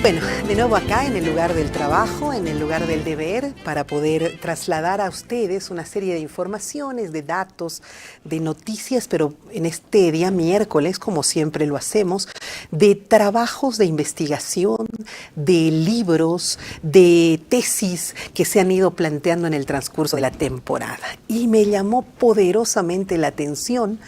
Bueno, de nuevo acá en el lugar del trabajo, en el lugar del deber, para poder trasladar a ustedes una serie de informaciones, de datos, de noticias, pero en este día miércoles, como siempre lo hacemos, de trabajos de investigación, de libros, de tesis que se han ido planteando en el transcurso de la temporada. Y me llamó poderosamente la atención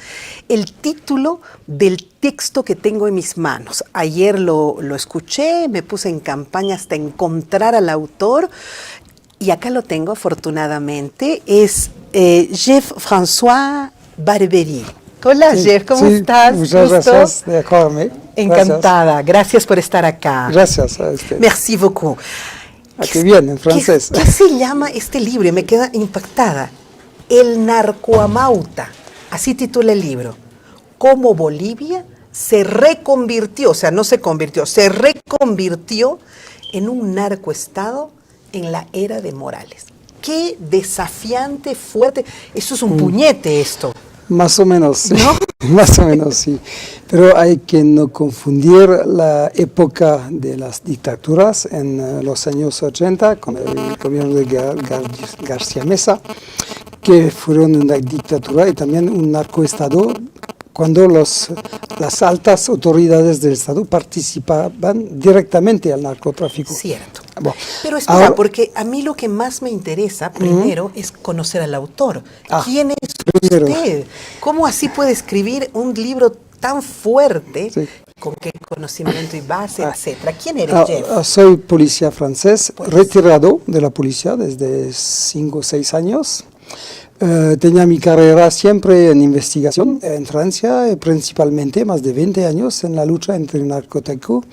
el título del texto que tengo en mis manos. Ayer lo escuché, me puse en campaña hasta encontrar al autor y acá lo tengo afortunadamente. Es Jeff-François Barbery. Hola Sí, Jeff, ¿cómo sí, estás? muchas ¿Gusto? gracias de acordarme. Encantada, gracias por estar acá. Gracias a usted. Merci beaucoup. Qué bien, en francés. ¿Qué se llama este libro? Me queda impactada. El narcoamauta, así titula el libro. Cómo Bolivia se reconvirtió, o sea, no se convirtió, se reconvirtió en un narcoestado en la era de Morales. Qué desafiante, fuerte. Eso es un puñete esto. Más o menos, sí. ¿No? Más o menos, sí. Pero hay que no confundir la época de las dictaduras en los años 80 con el gobierno de García Meza, que fueron una dictadura y también un narcoestado cuando las altas autoridades del Estado participaban directamente al narcotráfico. Cierto. Bueno, Pero espera, ahora, porque a mí lo que más me interesa primero es conocer al autor. ¿Quién es usted? ¿Cómo así puede escribir un libro tan fuerte? Sí. ¿Con qué conocimiento y base, etcétera? ¿Quién eres, Jeff? Soy policía francés, retirado de la policía desde 5 o 6 años. Tenía mi carrera siempre en investigación en Francia, principalmente más de 20 años en la lucha entre el narcotráfico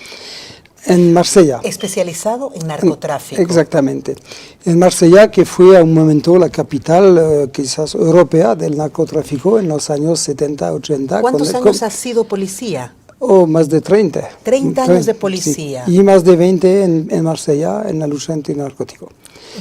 en Marsella. Especializado en narcotráfico. Exactamente. En Marsella, que fue a un momento la capital quizás europea del narcotráfico en los años 70, 80. ¿Cuántos años has sido policía? Más de 30. 30 años de policía. Sí. Y más de 20 en Marsella en la lucha antinarcótico.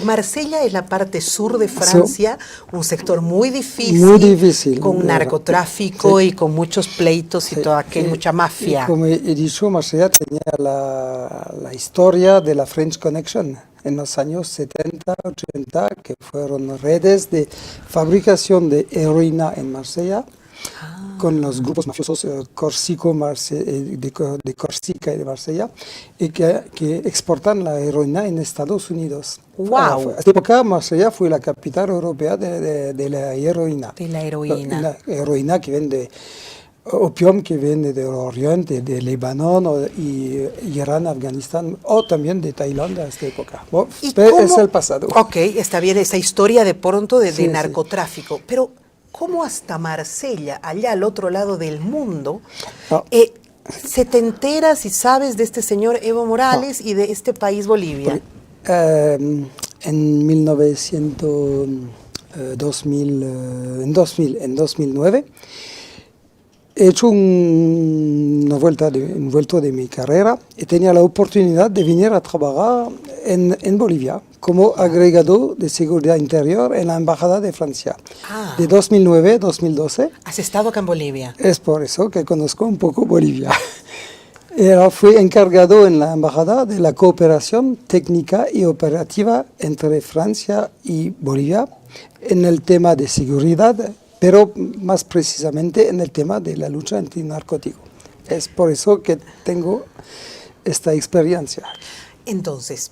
Marsella es la parte sur de Francia, un sector muy difícil, con narcotráfico y con muchos pleitos y toda mucha mafia. Y como he dicho, Marsella tenía la historia de la French Connection en los años 70, 80, que fueron redes de fabricación de heroína en Marsella. Con los grupos mafiosos de Corsica y de Marsella, y que exportan la heroína en Estados Unidos. ¡Wow! En esta época, Marsella fue la capital europea de la heroína. De la heroína. La heroína que viene opium que viene del Oriente, de Líbano, y Irán, Afganistán, o también de Tailandia a esta época. Bueno, es el pasado. Ok, está bien esa historia de pronto de narcotráfico, pero ¿cómo hasta Marsella, allá al otro lado del mundo, se te enteras y sabes de este señor Evo Morales y de este país Bolivia? En 2009, he hecho un vuelto de mi carrera y tenía la oportunidad de venir a trabajar en Bolivia como agregado de seguridad interior en la Embajada de Francia. De 2009 a 2012. ¿Has estado acá en Bolivia? Es por eso que conozco un poco Bolivia. Fui encargado en la Embajada de la cooperación técnica y operativa entre Francia y Bolivia en el tema de seguridad, pero más precisamente en el tema de la lucha antinarcótico. Es por eso que tengo esta experiencia. Entonces,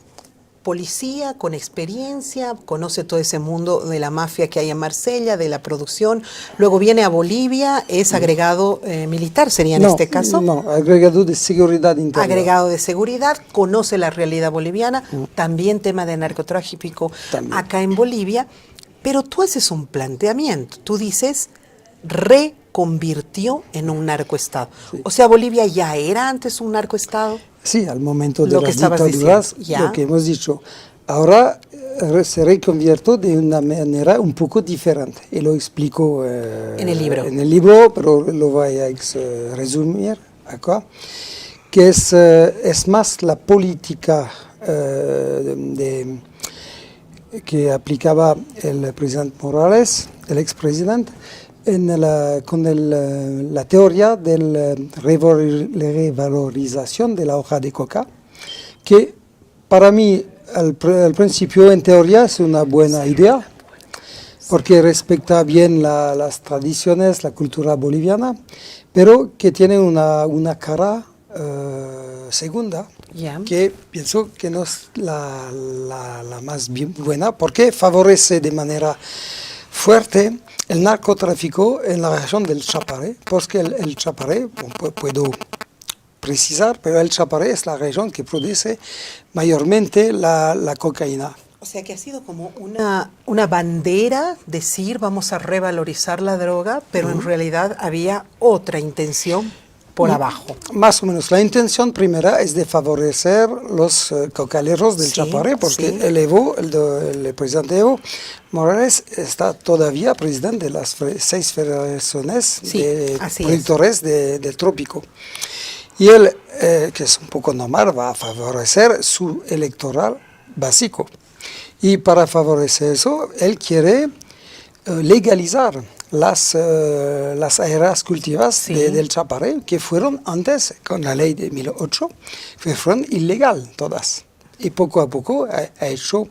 policía con experiencia, conoce todo ese mundo de la mafia que hay en Marsella, de la producción, luego viene a Bolivia, es agregado militar, ¿sería en este caso? No, agregado de seguridad interior. Agregado de seguridad, conoce la realidad boliviana, también tema de narcotráfico acá en Bolivia, pero tú haces un planteamiento, tú dices, reconvirtió en un narcoestado. Sí. O sea, Bolivia ya era antes un narcoestado. Sí, al momento de las dictaduras, lo que hemos dicho. Ahora se reconvirtió de una manera un poco diferente. Y lo explico en el libro. En el libro, pero lo voy a resumir acá. Que es más la política que aplicaba el presidente Morales, el expresidente, con la teoría de la revalorización de la hoja de coca, que para mí al principio en teoría es una buena idea, porque respecta bien las tradiciones, la cultura boliviana, pero que tiene una cara segunda, Ya. que pienso que no es la más bien buena, porque favorece de manera fuerte el narcotráfico en la región del Chaparé, porque el Chaparé, puedo precisar, pero el Chaparé es la región que produce mayormente la cocaína. O sea que ha sido como una bandera decir vamos a revalorizar la droga, pero en realidad había otra intención por abajo. Más o menos. La intención primera es de favorecer los cocaleros del Sí, Chaparé, porque sí. el presidente Evo Morales está todavía presidente de las 6 federaciones Sí, de así es. productores del trópico. Y él, que es un poco normal, va a favorecer su electoral básico. Y para favorecer eso, él quiere legalizar las áreas cultivadas Sí. del Chaparé, que fueron antes, con la ley de 2008, que fueron ilegal todas. Y poco a poco ha hecho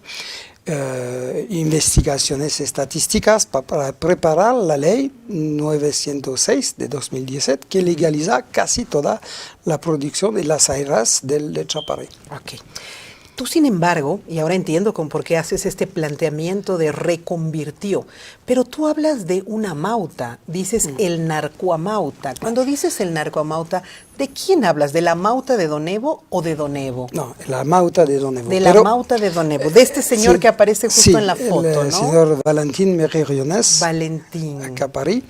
investigaciones estadísticas para preparar la ley 906 de 2017, que legaliza casi toda la producción de las áreas del Chaparé. Ok. Tú, sin embargo, y ahora entiendo con por qué haces este planteamiento de reconvirtió, pero tú hablas de una mauta, dices el narcoamauta. Cuando dices el narcoamauta, ¿de quién hablas? ¿De la mauta de Don Evo o de Don Evo? No, la mauta de Don Evo. De la mauta de Don Evo, de este señor sí, que aparece justo sí, en la foto, el ¿no? señor Valentín Merriones. Valentín. Acá a París.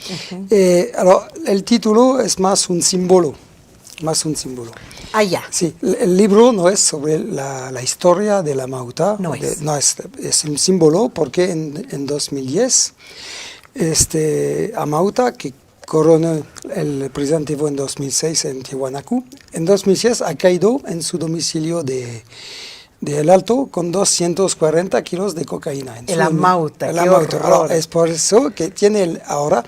Alors, el título es más un símbolo. Ah, ya. Sí, el libro no es sobre la historia de la mauta. No es. No es un símbolo porque en 2010 Amauta, que coronó el presidente Evo en 2006 en Tiwanaku, en 2006 ha caído en su domicilio de El Alto con 240 kilos de cocaína. El Amauta, El qué Amauta. horror. Alors, es por eso que tiene ahora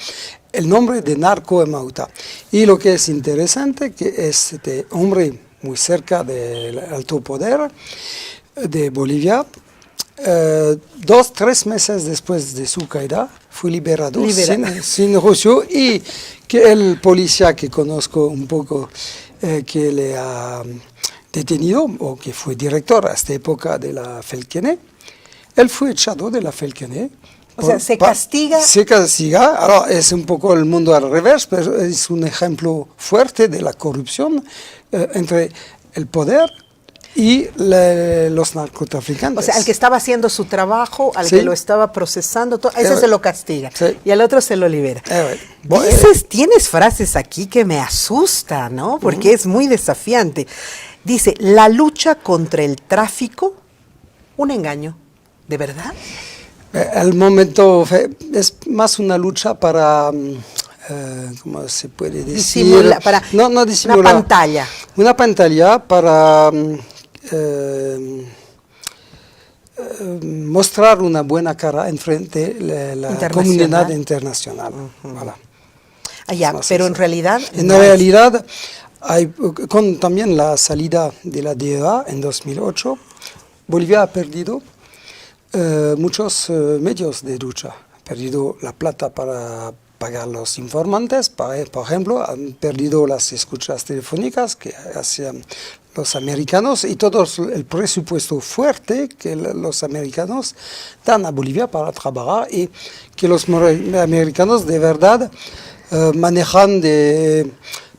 el nombre de narcoamauta. Y lo que es interesante que este hombre muy cerca del alto poder de Bolivia, 2-3 meses después de su caída, fue liberado sin juicio, y que el policía que conozco un poco, que le ha detenido, o que fue director a esta época de la Felquené, él fue echado de la Felquené. O sea, se castiga. Se castiga. Ahora es un poco el mundo al revés, pero es un ejemplo fuerte de la corrupción entre el poder y los narcotraficantes. O sea, al que estaba haciendo su trabajo, al Sí. que lo estaba procesando, todo, ese se lo castiga. Sí. Y al otro se lo libera. Tienes frases aquí que me asustan, ¿no? Porque es muy desafiante. Dice, la lucha contra el tráfico, un engaño. ¿De verdad? Al momento es más una lucha para, ¿cómo se puede decir? No disimular. Una pantalla. Una pantalla para mostrar una buena cara en frente de la comunidad internacional. Voilà. Allá, pero en realidad... En realidad, con también la salida de la DEA en 2008, Bolivia ha perdido muchos medios de lucha. Ha perdido la plata para pagar los informantes, por ejemplo, han perdido las escuchas telefónicas que hacían los americanos y todo el presupuesto fuerte que los americanos dan a Bolivia para trabajar y que los americanos de verdad manejan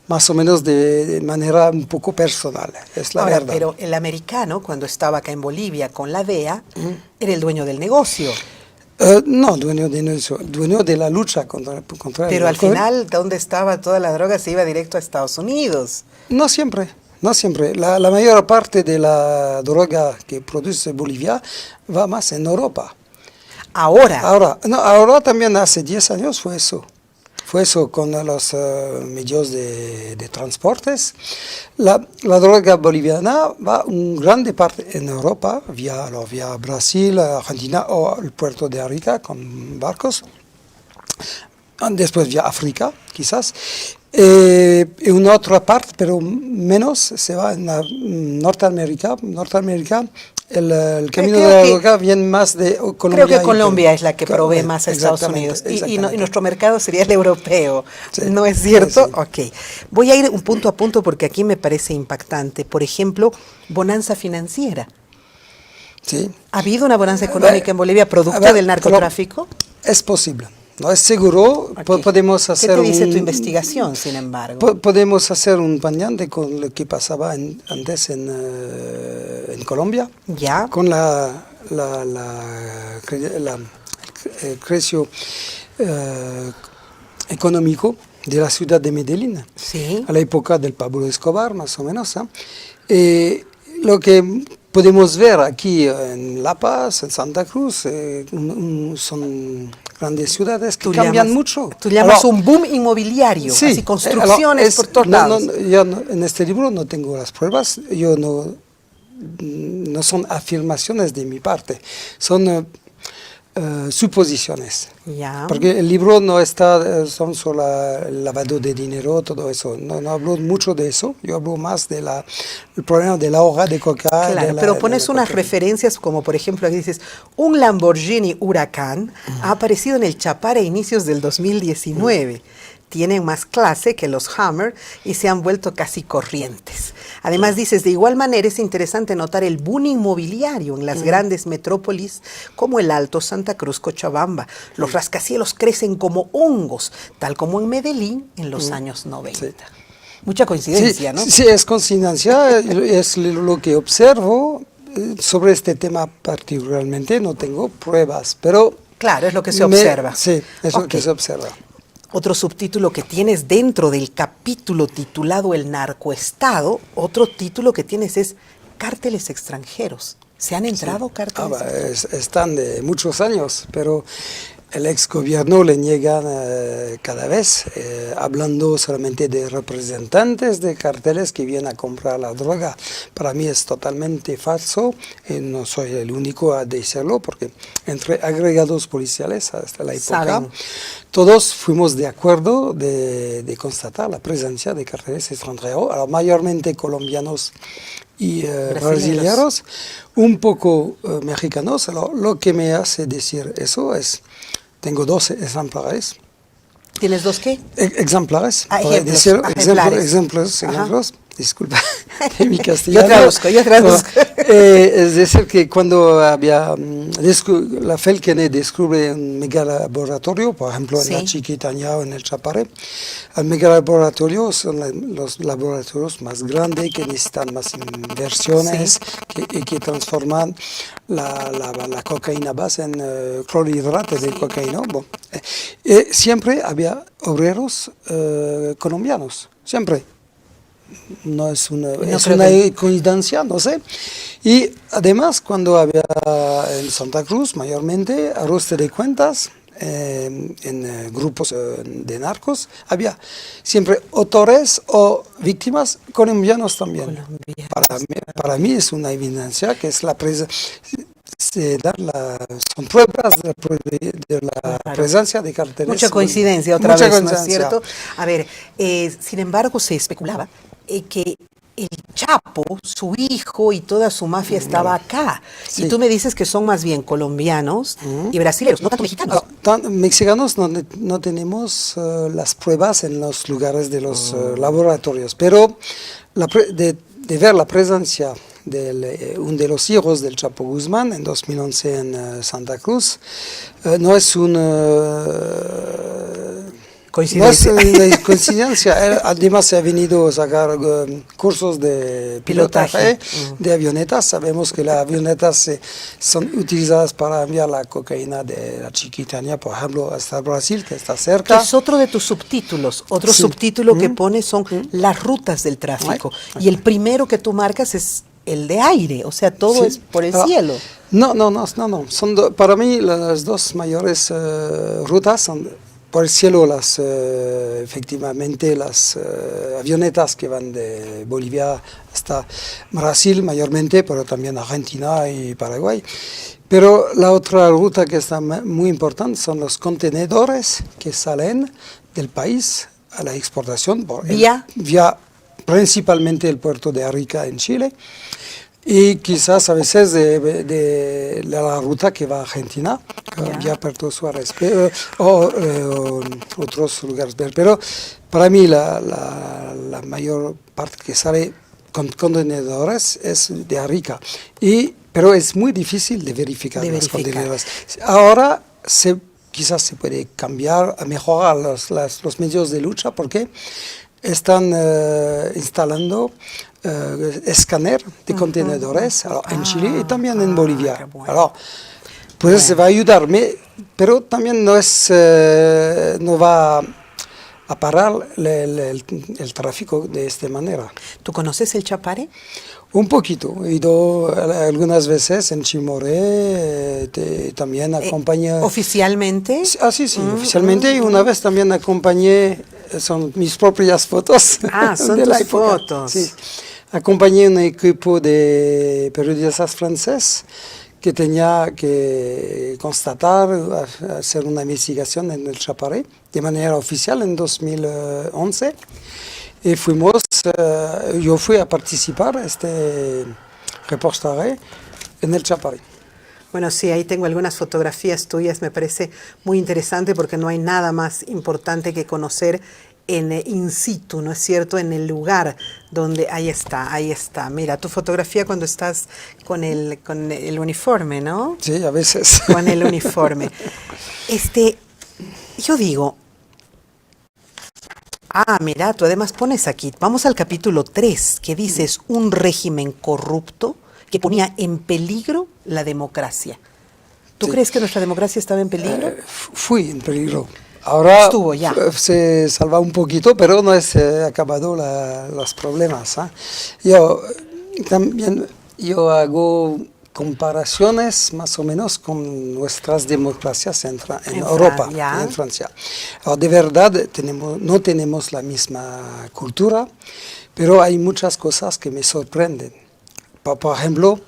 más o menos de manera un poco personal, es la verdad. Pero el americano, cuando estaba acá en Bolivia con la DEA, era el dueño del negocio. No, dueño de la lucha contra pero al final, ¿dónde estaba toda la droga? Se iba directo a Estados Unidos. No siempre. La mayor parte de la droga que produce Bolivia va más en Europa. Ahora también hace 10 años fue eso. Fue eso con los medios de transportes. La droga boliviana va en grande parte en Europa, vía Brasil, Argentina o el puerto de Arica con barcos. Después vía África, quizás. Y una otra parte, pero menos, se va en Norteamérica. El camino de la droga viene más de Colombia. Creo que Colombia es la que provee más a Estados Unidos y nuestro mercado sería el europeo, Sí, ¿no es cierto? sí. Ok. Voy a ir un punto a punto porque aquí me parece impactante. Por ejemplo, bonanza financiera. Sí. ¿Ha habido una bonanza económica en Bolivia producto del narcotráfico? Es posible. No es seguro, Ok. podemos hacer ¿Qué te dice tu investigación, sin embargo? podemos hacer un pañante con lo que pasaba antes en Colombia, Ya, con el crecio económico de la ciudad de Medellín, sí. a la época del Pablo Escobar, más o menos. Lo que podemos ver aquí en La Paz, en Santa Cruz, son grandes ciudades que cambian mucho. Tú llamas un boom inmobiliario, Sí, así construcciones por todos lados. yo en este libro no tengo las pruebas, no son afirmaciones de mi parte, son suposiciones. Ya. Porque el libro no está, son solo el lavado de dinero, todo eso. No hablo mucho de eso. Yo hablo más del problema de la hoja de coca. Claro, pero pones unas referencias como por ejemplo aquí dices, un Lamborghini Huracán ha aparecido en el Chapare a inicios del 2019. Tienen más clase que los Hammer y se han vuelto casi corrientes. Además dices, de igual manera es interesante notar el boom inmobiliario en las grandes metrópolis como el Alto, Santa Cruz, Cochabamba. Los rascacielos crecen como hongos, tal como en Medellín en los años 90. Sí. Mucha coincidencia, Sí, ¿no? sí, es coincidencia, es lo que observo. Sobre este tema particularmente no tengo pruebas, pero... Claro, es lo que se observa. Sí, es lo Ok. que se observa. Otro subtítulo que tienes dentro del capítulo titulado El narcoestado, otro título que tienes es Cárteles extranjeros. ¿Se han entrado cárteles extranjeros? Están de muchos años, pero el ex gobierno le niegan cada vez, hablando solamente de representantes de carteles que vienen a comprar la droga. Para mí es totalmente falso, y no soy el único a decirlo, porque entre agregados policiales hasta la época, Saben. todos fuimos de acuerdo de constatar la presencia de carteles extranjeros, mayormente colombianos y brasileños, un poco mexicanos. Lo que me hace decir eso es, tengo 2 ejemplares. ¿Tienes dos qué? Ejemplares. Ejemplos, Ejemplos. Disculpa, de mi castellano. Yo traduzco. Es decir, que cuando había la Felkene descubre un megalaboratorio, por ejemplo en la Chiquitania o en el Chapare, el megalaboratorio son los laboratorios más grandes que necesitan más inversiones y que transforman la cocaína base en clorhidrato de cocaína. Siempre había obreros colombianos, siempre. No es una coincidencia, no sé. Y además, cuando había en Santa Cruz, mayormente, ajuste de cuentas, en grupos de narcos, había siempre autores o víctimas colombianos también. Para mí es una evidencia que es la son pruebas de la presencia de carteles. Mucha coincidencia otra vez, ¿no es cierto? A ver, sin embargo, se especulaba que el Chapo, su hijo y toda su mafia estaba acá. Sí. Y tú me dices que son más bien colombianos y brasileños, no tanto mexicanos. Mexicanos no tenemos las pruebas en los lugares de los laboratorios, pero de ver la presencia de uno de los hijos del Chapo Guzmán en 2011 en Santa Cruz, no es coincidencia. No es una coincidencia. Además se ha venido a sacar cursos de pilotaje de avionetas. Sabemos que las avionetas son utilizadas para enviar la cocaína de la Chiquitania, por ejemplo, hasta Brasil, que está cerca. Que es otro de tus subtítulos. Otro subtítulo que pones son las rutas del tráfico. Y el primero que tú marcas es el de aire, o sea, todo es por el cielo. No. Para mí las dos mayores rutas son por el cielo, efectivamente las avionetas que van de Bolivia hasta Brasil mayormente, pero también Argentina y Paraguay. Pero la otra ruta que está muy importante son los contenedores que salen del país a la exportación vía principalmente el puerto de Arica en Chile y quizás a veces de la ruta que va a Argentina, vía Puerto Suárez o otros lugares. Pero para mí la mayor parte que sale con contenedores es de Arica, pero es muy difícil de verificar los contenedores. Ahora quizás se puede cambiar, mejorar los medios de lucha porque están instalando escáner de contenedores en Chile y también en Bolivia. Bueno. Pues se va a ayudarme, pero también no va a parar el tráfico de esta manera. ¿Tú conoces el Chapare? Un poquito, he ido algunas veces en Chimoré, también acompañé... ¿Oficialmente? Sí, oficialmente, y una vez también acompañé, son mis propias fotos. Son de tus fotos. Sí. Acompañé un equipo de periodistas franceses que tenía que constatar, hacer una investigación en el Chapare de manera oficial en 2011. Y yo fui a participar este reportaje en el Chapare. Bueno, sí, ahí tengo algunas fotografías tuyas, me parece muy interesante porque no hay nada más importante que conocer in situ, ¿no es cierto?, en el lugar donde ahí está. Mira, tu fotografía cuando estás con el uniforme, ¿no? Sí, a veces. Con el uniforme. Yo digo, mira, tú además pones aquí, vamos al capítulo 3, que dices un régimen corrupto que ponía en peligro la democracia. ¿Tú crees que nuestra democracia estaba en peligro? Fui en peligro. Ahora estuvo ya. Se salva un poquito, pero no es acabado los problemas. Yo hago comparaciones más o menos con nuestras democracias en Europa, en Francia. De verdad no tenemos la misma cultura, pero hay muchas cosas que me sorprenden. Por ejemplo,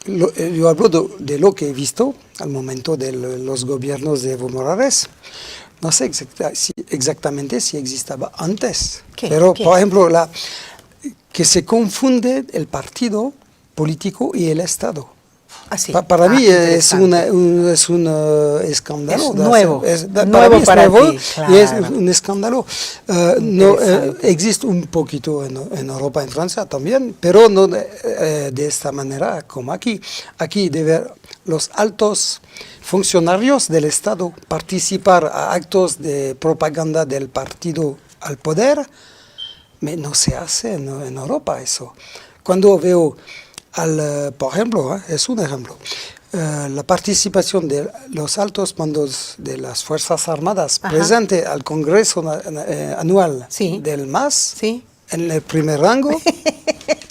yo hablo de lo que he visto al momento de los gobiernos de Evo Morales. No sé exactamente si existaba antes, pero por ejemplo, que se confunde el partido político y el Estado. Para mí es un escándalo. Es nuevo. Nuevo para ti, claro. Y es un escándalo. Existe un poquito en Europa, en Francia también, pero no de esta manera como aquí. Aquí los altos funcionarios del Estado participar a actos de propaganda del partido al poder, no se hace en Europa eso. Cuando veo por ejemplo, es un ejemplo, la participación de los altos mandos de las Fuerzas Armadas presente al Congreso Anual del MAS, en el primer rango,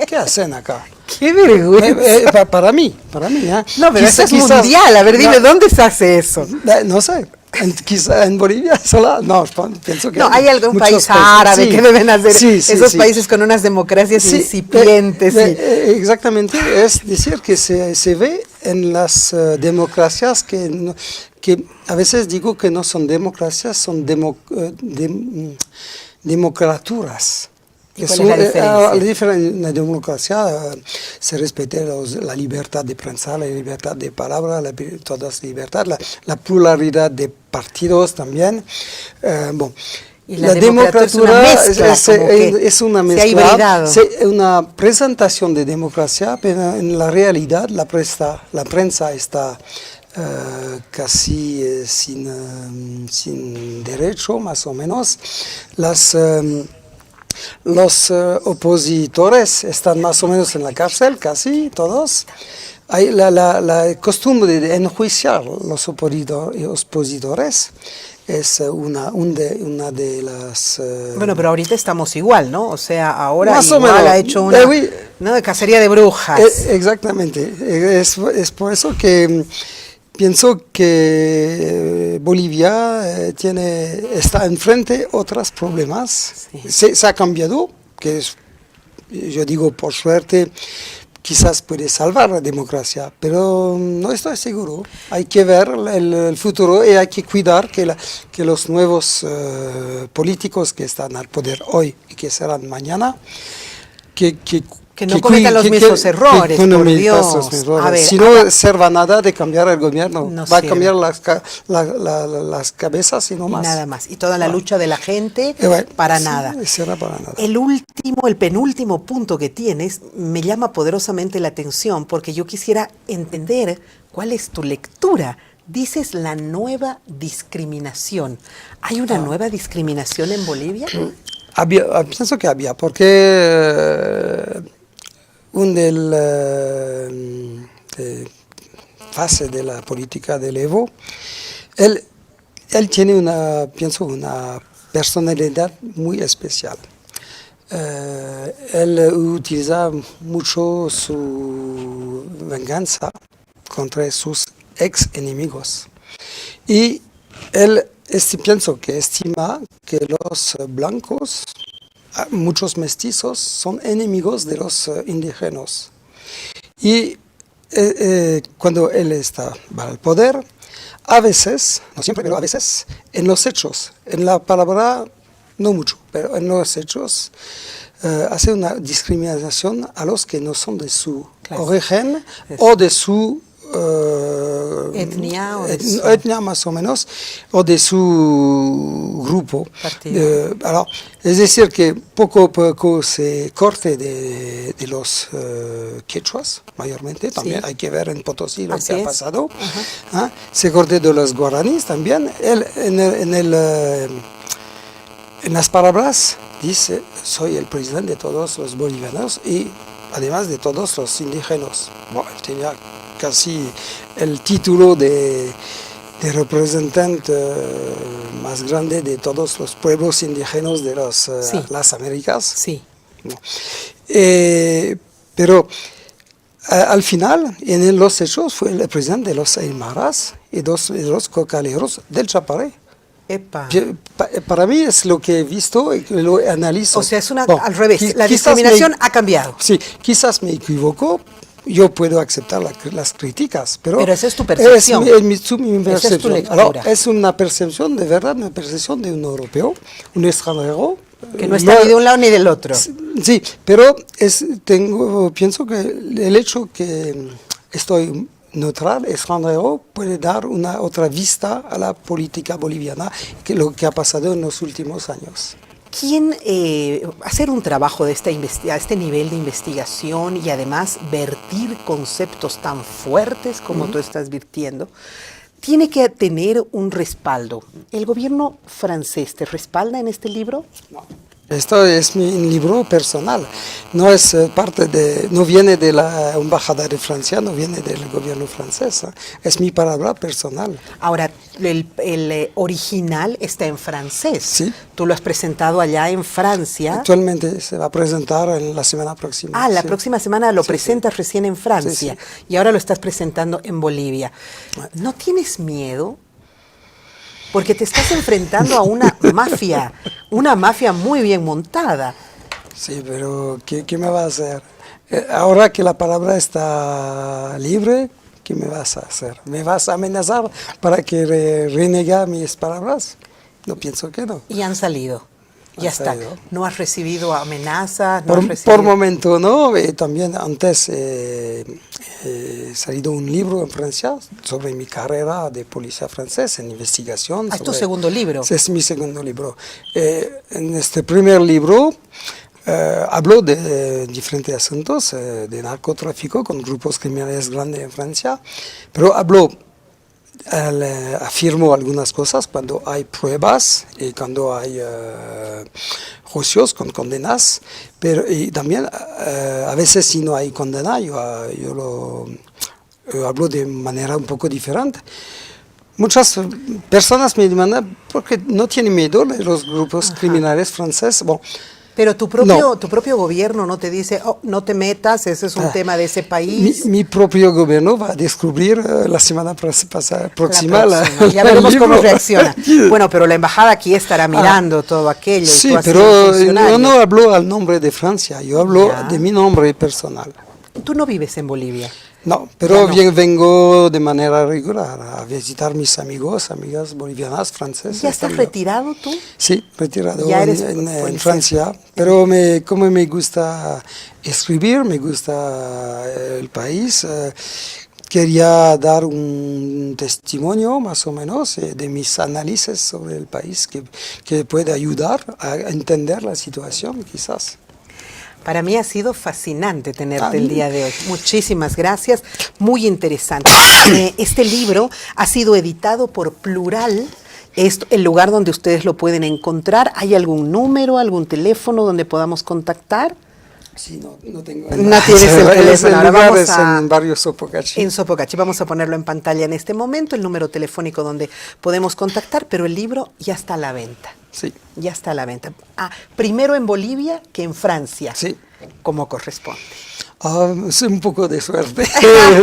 ¿qué hacen acá? ¡Qué vergüenza! Para mí. No, pero eso es mundial. A ver, dime, ¿dónde se hace eso? No sé. Quizá en Bolivia sola, pienso que... No, hay algún país árabe que deben hacer esos países con unas democracias incipientes. Exactamente, es decir, que se ve en las democracias que a veces digo que no son democracias, son democraturas. ¿Cuál es la diferencia? En la democracia se respeta la libertad de prensa, la libertad de palabra, todas las libertades, la pluralidad de partidos también. Y la democratura es una mezcla, una presentación de democracia, pero en la realidad la prensa está casi sin derecho, más o menos. Los opositores están más o menos en la cárcel, casi todos. Hay la costumbre de enjuiciar los opositores. Es una de las... Bueno, pero ahorita estamos igual, ¿no? O sea, ahora más igual o menos, ha hecho una de cacería de brujas. Exactamente. Es por eso que pienso que Bolivia está enfrente a otros problemas. Se ha cambiado, yo digo por suerte, quizás puede salvar la democracia, pero no estoy seguro. Hay que ver el futuro y hay que cuidar que los nuevos políticos que están al poder hoy y que serán mañana, que no cometan los mismos errores, que no por cometan Dios. los errores. A ver, Si no sirva nada de cambiar el gobierno, No va a sirve. cambiar las cabezas y no y más. nada más. Y toda la lucha de la gente, Bueno, para sí, nada. será para nada. El penúltimo punto que tienes me llama poderosamente la atención porque yo quisiera entender cuál es tu lectura. Dices la nueva discriminación. ¿Hay una nueva discriminación en Bolivia? Pienso que había, porque fase de la política del Evo, él tiene una personalidad muy especial. Él utiliza mucho su venganza contra sus ex enemigos. Y él pienso que estima que los blancos, muchos mestizos, son enemigos de los indígenas. Y cuando él va al poder, a veces, no siempre, pero a veces, en los hechos, en la palabra no mucho, pero en los hechos, hace una discriminación a los que no son de su origen o de su etnia, etnia más o menos, o de su grupo. Es decir, que poco a poco se corte de los quechuas, mayormente, también hay que ver en Potosí lo que ha pasado, se corte de los guaraníes también. Él, en las palabras dice, soy el presidente de todos los bolivianos y además de todos los indígenas. Bueno, él tenía casi el título de representante más grande de todos los pueblos indígenas de las Américas. Sí. Pero al final, en los hechos, fue el presidente de los Aymaras y de los cocaleros del Chapare. Epa. Para mí es lo que he visto y lo analizo. O sea, es al revés. La discriminación ha cambiado. Sí, quizás me equivoco. Yo puedo aceptar las críticas, pero esa es tu percepción. Es mi percepción. Esa es tu lectura. Es una percepción de verdad, una percepción de un europeo, un extranjero. Que no está ni de un lado ni del otro. Sí, pero pienso que el hecho que estoy neutral, extranjero, puede dar una otra vista a la política boliviana, que lo que ha pasado en los últimos años. Hacer un trabajo de este nivel de investigación y además vertir conceptos tan fuertes como tú estás virtiendo, tiene que tener un respaldo. ¿El gobierno francés te respalda en este libro? No. Esto es mi libro personal, no es no viene de la embajada de Francia, no viene del gobierno francés, es mi palabra personal. Ahora, el original está en francés. Sí. Tú lo has presentado allá en Francia. Actualmente se va a presentar en la semana próxima. La próxima semana lo presentas recién en Francia y ahora lo estás presentando en Bolivia. ¿No tienes miedo? Porque te estás enfrentando a una mafia muy bien montada. Sí, pero ¿qué me va a hacer? Ahora que la palabra está libre, ¿qué me vas a hacer? ¿Me vas a amenazar para que renegue mis palabras? No, pienso que no. Y han salido. Ya está. ¿No has recibido amenazas? Por momento no. También antes salido un libro en Francia sobre mi carrera de policía francés en investigación. ¿Es tu segundo libro? Es mi segundo libro. En este primer libro hablo de diferentes asuntos, de narcotráfico con grupos criminales grandes en Francia, pero afirmo algunas cosas cuando hay pruebas y cuando hay juicios con condenas, pero y también a veces si no hay condena yo hablo de manera un poco diferente. Muchas personas me demandan por qué no tienen miedo de los grupos criminales franceses. Bueno, pero tu propio gobierno no te dice, no te metas, ese es un tema de ese país. Mi propio gobierno va a descubrir la semana próxima. Ya veremos cómo reacciona. Bueno, pero la embajada aquí estará mirando todo aquello. Sí, y tú pero yo no hablo al nombre de Francia, yo hablo de mi nombre personal. Tú no vives en Bolivia. No, pero Ya no. vengo de manera regular a visitar mis amigos, amigas bolivianas, franceses. ¿Ya estás también. retirado tú? Sí, retirado Ya eres en Francia, pero como me gusta escribir, me gusta el país, quería dar un testimonio más o menos de mis análisis sobre el país que puede ayudar a entender la situación quizás. Para mí ha sido fascinante tenerte el mí. día de hoy. Muchísimas gracias, muy interesante. Este libro ha sido editado por Plural, es el lugar donde ustedes lo pueden encontrar. ¿Hay algún número, algún teléfono donde podamos contactar? Sí, no tengo. No tienes el teléfono. Ahora lugar vamos es en Barrio Sopocachi. En Sopocachi. Vamos a ponerlo en pantalla en este momento, el número telefónico donde podemos contactar, pero el libro ya está a la venta. Sí. Ya está a la venta. Primero en Bolivia que en Francia. Sí. Como corresponde. Es un poco de suerte,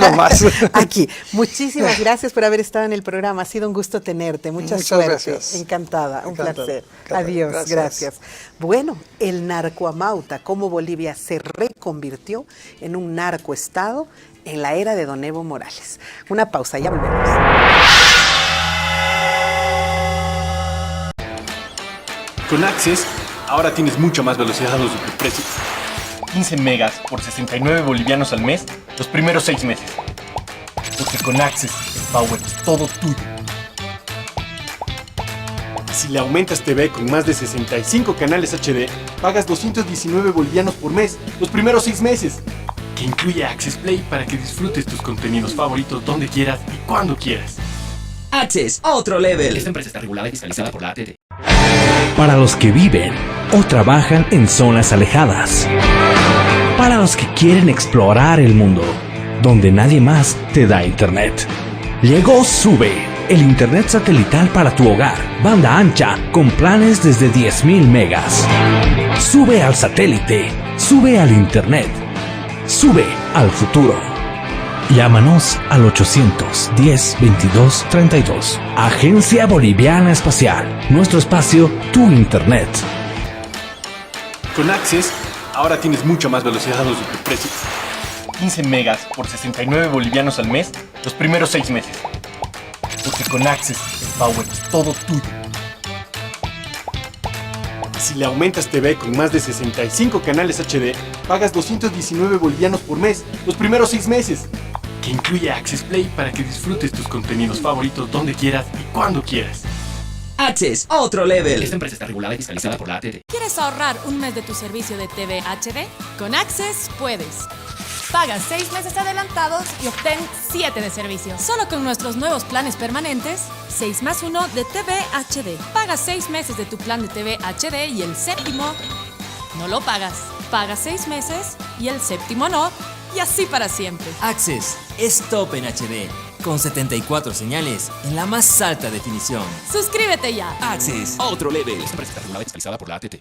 no más. Aquí. Muchísimas gracias por haber estado en el programa. Ha sido un gusto tenerte. Mucha Muchas suerte. gracias. Encantada. Un Encantado. placer. Encantado. Adiós. Gracias. Gracias. Bueno, el narcoamauta, cómo Bolivia se reconvirtió en un narcoestado en la era de Don Evo Morales. Una pausa, ya volvemos. Con Access, ahora tienes mucha más velocidad a los superprecios. 15 megas por 69 bolivianos al mes, los primeros 6 meses. Porque con Access, el power es todo tuyo. Y si le aumentas TV con más de 65 canales HD, pagas 219 bolivianos por mes, los primeros 6 meses. Que incluye Access Play para que disfrutes tus contenidos favoritos donde quieras y cuando quieras. Access, otro level. Esta empresa está regulada y fiscalizada por la ATT. Para los que viven o trabajan en zonas alejadas. Para los que quieren explorar el mundo, donde nadie más te da internet. Llegó Sube, el internet satelital para tu hogar. Banda ancha, con planes desde 10.000 megas. Sube al satélite, sube al internet, sube al futuro. Llámanos al 810-2232. Agencia Boliviana Espacial. Nuestro espacio, tu internet. Con Access, ahora tienes mucha más velocidad a los superprecios. 15 megas por 69 bolivianos al mes, los primeros 6 meses. Porque con Access, el power es todo tuyo. Y si le aumentas TV con más de 65 canales HD, pagas 219 bolivianos por mes, los primeros 6 meses. Que incluye Access Play para que disfrutes tus contenidos favoritos donde quieras y cuando quieras. Access, otro level. Esta empresa está regulada y fiscalizada por la ATT. ¿Quieres ahorrar un mes de tu servicio de TV HD? Con Access puedes. Paga 6 meses adelantados y obtén 7 de servicio. Solo con nuestros nuevos planes permanentes, 6+1 de TV HD. Paga 6 meses de tu plan de TV HD y el séptimo no lo pagas. Paga 6 meses y el séptimo no. Y así para siempre. Access es top en HD, con 74 señales en la más alta definición. Suscríbete ya. Access, otro level. Esta empresa está regulada y fiscalizada por la ATT.